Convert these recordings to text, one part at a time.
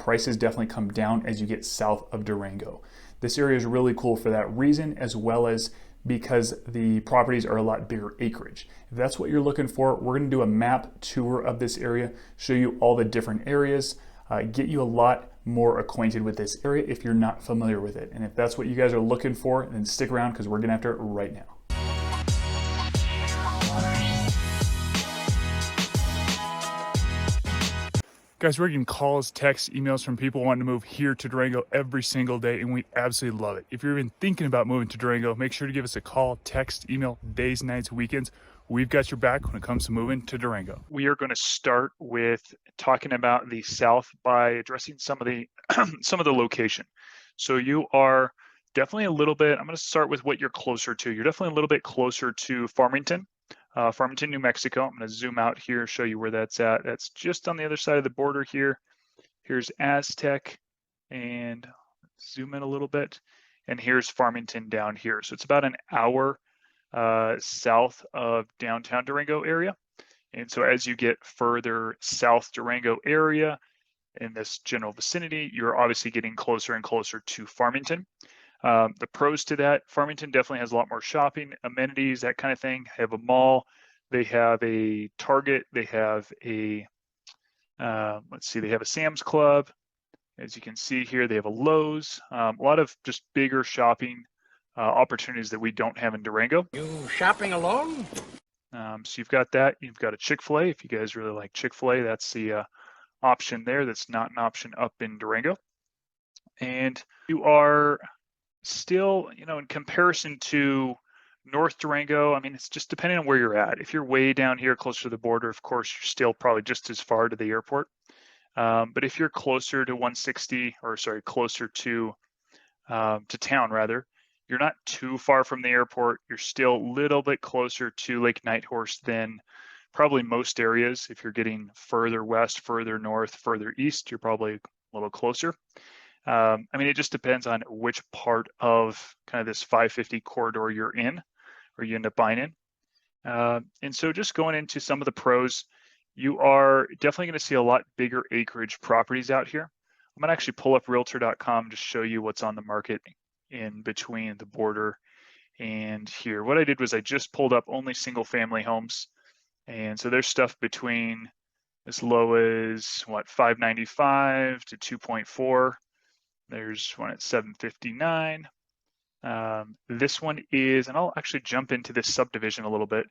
prices definitely come down as you get south of Durango. This area is really cool for that reason, as well as because the properties are a lot bigger acreage. If that's what you're looking for, we're going to do a map tour of this area, show you all the different areas, get you a lot more acquainted with this area if you're not familiar with it. And if that's what you guys are looking for, then stick around because we're going after it right now. Guys, we're getting calls, texts, emails from people wanting to move here to Durango every single day, and we absolutely love it. If you're even thinking about moving to Durango, make sure to give us a call, text, email, days, nights, weekends. We've got your back when it comes to moving to Durango. We are going to start with talking about the south by addressing some of the some of the location. So you are definitely a little bit, I'm going to start with what you're closer to. You're definitely a little bit closer to Farmington. Farmington, New Mexico. I'm going to zoom out here, show you where that's at. That's just on the other side of the border here. Here's Aztec, and zoom in a little bit. And here's Farmington down here. So it's about an hour south of downtown Durango area. And so as you get further south Durango area in this general vicinity, you're obviously getting closer and closer to Farmington. The pros to that, Farmington definitely has a lot more shopping, amenities, that kind of thing. They have a mall, they have a Target, they have a, they have a Sam's Club. As you can see here, they have a Lowe's, a lot of just bigger shopping opportunities that we don't have in Durango. You shopping alone? So you've got that. You've got a Chick-fil-A. If you guys really like Chick-fil-A, that's the option there. That's not an option up in Durango. And you are still, in comparison to North Durango, I mean, it's just depending on where you're at. If you're way down here closer to the border, of course, you're still probably just as far to the airport. But if you're closer to 160, or sorry, closer to town rather, you're not too far from the airport. You're still a little bit closer to Lake Nighthorse than probably most areas. If you're getting further west, further north, further east, you're probably a little closer. I mean, it just depends on which part of kind of this 550 corridor you're in, or you end up buying in. And so just going into some of the pros, you are definitely going to see a lot bigger acreage properties out here. I'm going to actually pull up realtor.com to show you what's on the market in between the border and here. What I did was I just pulled up only single family homes. And so there's stuff between as low as what, 595 to 2.4. There's one at 759. This one is, and I'll actually jump into this subdivision a little bit.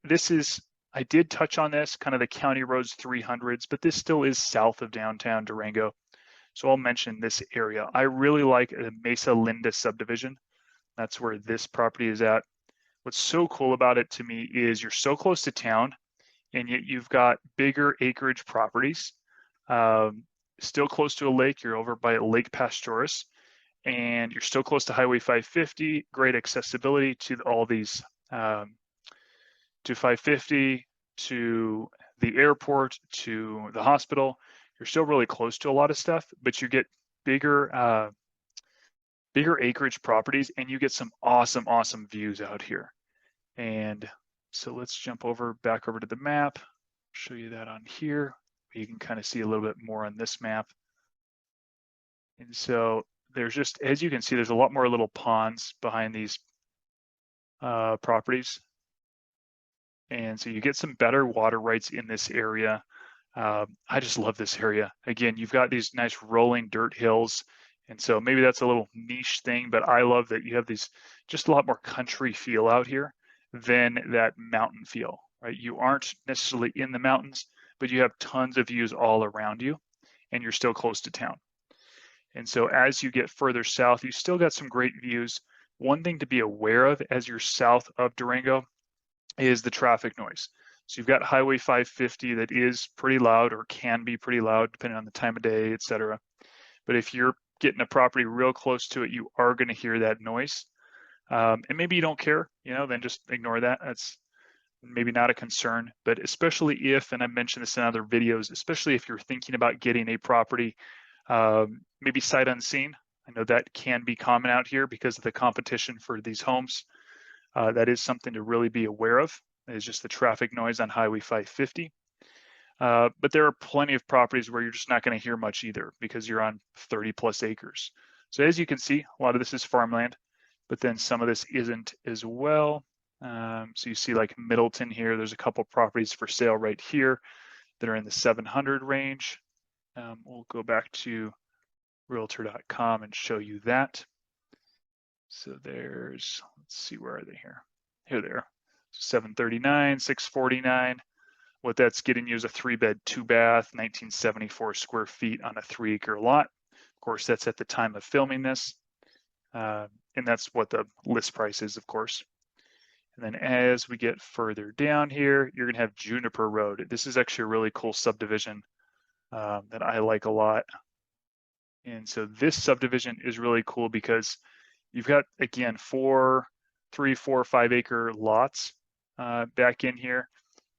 This is, I did touch on this, kind of the county roads 300s, but this still is south of downtown Durango. So I'll mention this area. I really like the Mesa Linda subdivision. That's where this property is at. What's so cool about it to me is you're so close to town, and yet you've got bigger acreage properties. Still close to a lake. You're over by Lake Pastoris, and you're still close to Highway 550. Great accessibility to all these, to 550, to the airport, to the hospital. You're still really close to a lot of stuff, but you get bigger acreage properties, and you get some awesome views out here. And so let's jump back over to the map, show you that on here. You can kind of see a little bit more on this map. And so there's just, as you can see, there's a lot more little ponds behind these properties. And so you get some better water rights in this area. I just love this area. Again, you've got these nice rolling dirt hills. And so maybe that's a little niche thing, but I love that you have these, just a lot more country feel out here than that mountain feel, right? You aren't necessarily in the mountains, but you have tons of views all around you, and you're still close to town. And so as you get further south, you still got some great views. One thing to be aware of as you're south of Durango is the traffic noise. So you've got Highway 550 that is pretty loud, or can be pretty loud depending on the time of day, etc. But if you're getting a property real close to it, you are going to hear that noise. And maybe you don't care, then just ignore that. That's maybe not a concern, but especially if, and I mentioned this in other videos, especially if you're thinking about getting a property, maybe sight unseen. I know that can be common out here because of the competition for these homes. That is something to really be aware of, is just the traffic noise on Highway 550. But there are plenty of properties where you're just not going to hear much either because you're on 30 plus acres. So as you can see, a lot of this is farmland, but then some of this isn't as well. So you see like Middleton here, there's a couple properties for sale right here that are in the 700 range. We'll go back to realtor.com and show you that. So there's, let's see, where are they here? Here they are, 739, 649. What that's getting you is a 3-bed, 2-bath, 1974 square feet on a 3-acre lot. Of course, that's at the time of filming this. And that's what the list price is, of course. And then as we get further down here, you're gonna have Juniper Road. This is actually a really cool subdivision that I like a lot. And so this subdivision is really cool because you've got, again, 3, 4, 5-acre lots back in here.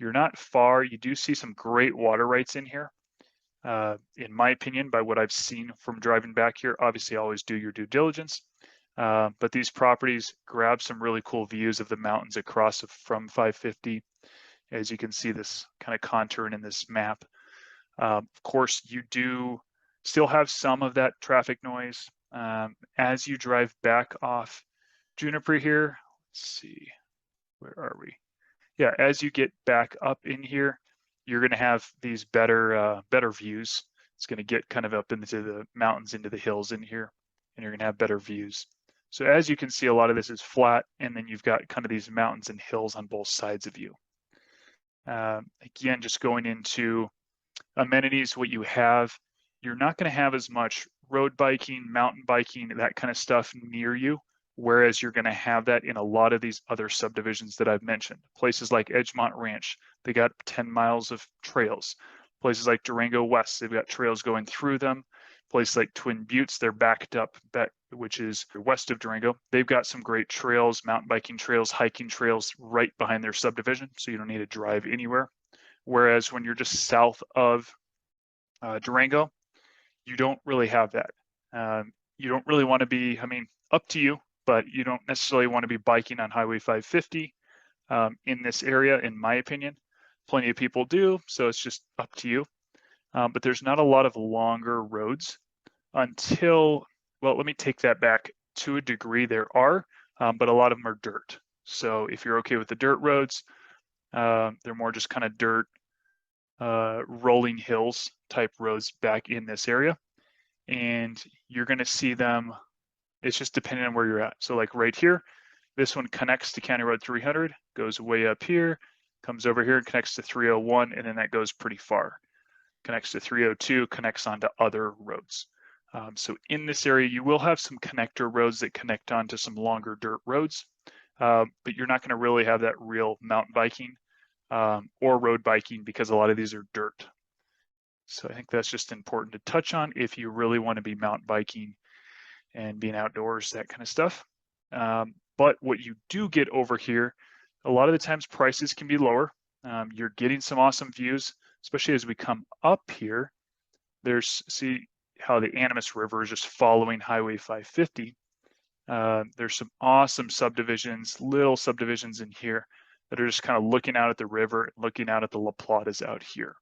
You're not far. You do see some great water rights in here. In my opinion, by what I've seen from driving back here, obviously always do your due diligence. But these properties grab some really cool views of the mountains across from 550. As you can see this kind of contouring in this map. Of course, you do still have some of that traffic noise as you drive back off Juniper here. Let's see, where are we? Yeah, as you get back up in here, you're going to have these better views. It's going to get kind of up into the mountains, into the hills in here, and you're going to have better views. So as you can see, a lot of this is flat, and then you've got kind of these mountains and hills on both sides of you. Again, just going into amenities, what you have, you're not going to have as much road biking, mountain biking, that kind of stuff near you, whereas you're going to have that in a lot of these other subdivisions that I've mentioned. Places like Edgemont Ranch, they got 10 miles of trails. Places like Durango West, they've got trails going through them. Places like Twin Buttes, they're backed up, which is west of Durango. They've got some great trails, mountain biking trails, hiking trails right behind their subdivision, so you don't need to drive anywhere. Whereas when you're just south of Durango, you don't really have that. You don't really want to be, I mean, up to you, but you don't necessarily want to be biking on Highway 550 in this area, in my opinion. Plenty of people do, so it's just up to you. But there's not a lot of longer roads until, well, let me take that back. To a degree there are, but a lot of them are dirt. So if you're okay with the dirt roads, they're more just kind of dirt, rolling hills type roads back in this area. And you're going to see them, it's just depending on where you're at. So like right here, this one connects to County Road 300, goes way up here, comes over here and connects to 301, and then that goes pretty far. Connects to 302, connects onto other roads. So in this area, you will have some connector roads that connect onto some longer dirt roads, but you're not going to really have that real mountain biking or road biking because a lot of these are dirt. So I think that's just important to touch on if you really want to be mountain biking and being outdoors, that kind of stuff. But what you do get over here, a lot of the times prices can be lower. You're getting some awesome views, especially as we come up here. See how the Animas River is just following Highway 550. There's some awesome subdivisions, little subdivisions in here that are just kind of looking out at the river, looking out at the La Platas out here.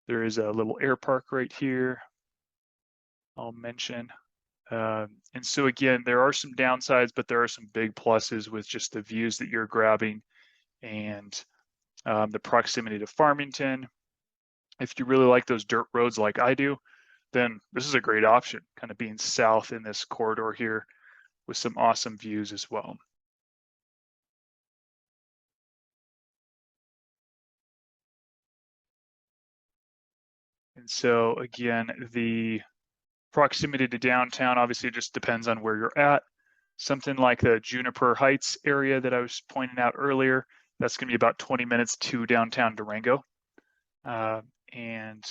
There is a little air park right here, I'll mention. And so again, there are some downsides, but there are some big pluses with just the views that you're grabbing and the proximity to Farmington. If you really like those dirt roads like I do, then this is a great option, kind of being south in this corridor here with some awesome views as well. And so again, the proximity to downtown obviously just depends on where you're at. Something like the Juniper Heights area that I was pointing out earlier, that's going to be about 20 minutes to downtown Durango. And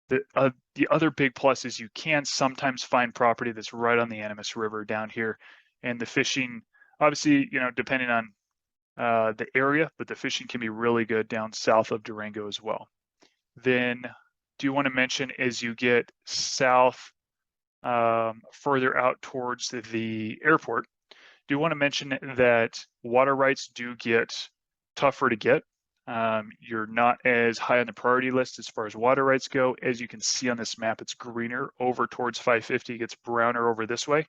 the other big plus is you can sometimes find property that's right on the Animas River down here. And the fishing, obviously, you know, depending on the area, but the fishing can be really good down south of Durango as well. Then do you want to mention as you get south, further out towards the airport, do you want to mention that water rights do get tougher to get? You're not as high on the priority list as far as water rights go. As you can see on this map, it's greener over towards 550, it gets browner over this way.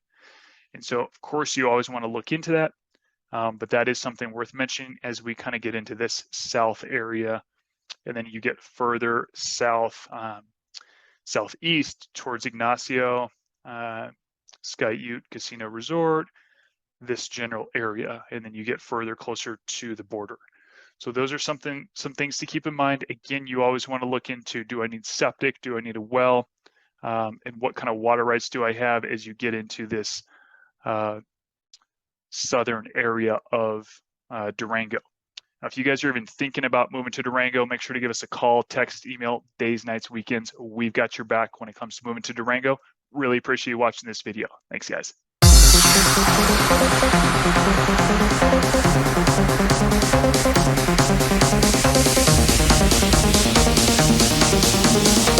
And so of course you always want to look into that. But that is something worth mentioning as we kind of get into this south area. And then you get further south, southeast towards Ignacio, Sky Ute Casino Resort, this general area. And then you get further closer to the border. So those are some things to keep in mind. Again, you always want to look into, do I need septic? Do I need a well? And what kind of water rights do I have as you get into this southern area of Durango? Now, if you guys are even thinking about moving to Durango, make sure to give us a call, text, email, days, nights, weekends. We've got your back when it comes to moving to Durango. Really appreciate you watching this video. Thanks, guys.